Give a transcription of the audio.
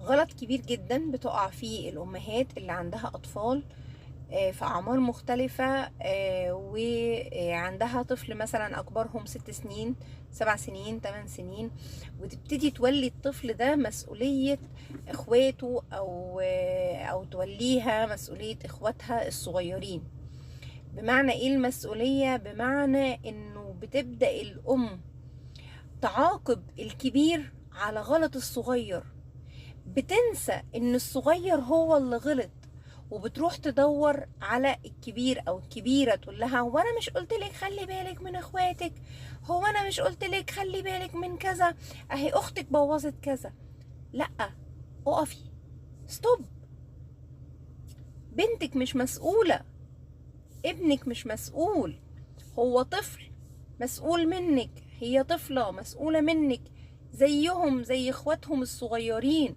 غلط كبير جدا بتقع فيه الأمهات اللي عندها أطفال في أعمار مختلفة، وعندها طفل مثلا أكبرهم 6 سنين، 7 سنين، 8 سنين، وتبتدي تولي الطفل ده مسؤولية إخواته، أو توليها مسؤولية إخواتها الصغيرين. بمعنى إيه المسؤولية؟ بمعنى إنه بتبدأ الأم تعاقب الكبير على غلط الصغير، بتنسى ان الصغير هو اللي غلط، وبتروح تدور على الكبير او الكبيره تقول لها: هو انا مش قلت لك خلي بالك من اخواتك؟ هو انا مش قلت لك خلي بالك من كذا؟ اهي اختك بوظت كذا. لا، اقفي، ستوب. بنتك مش مسؤوله، ابنك مش مسؤول، هو طفل مسؤول منك، هي طفله مسؤوله منك زيهم زي اخواتهم الصغيرين.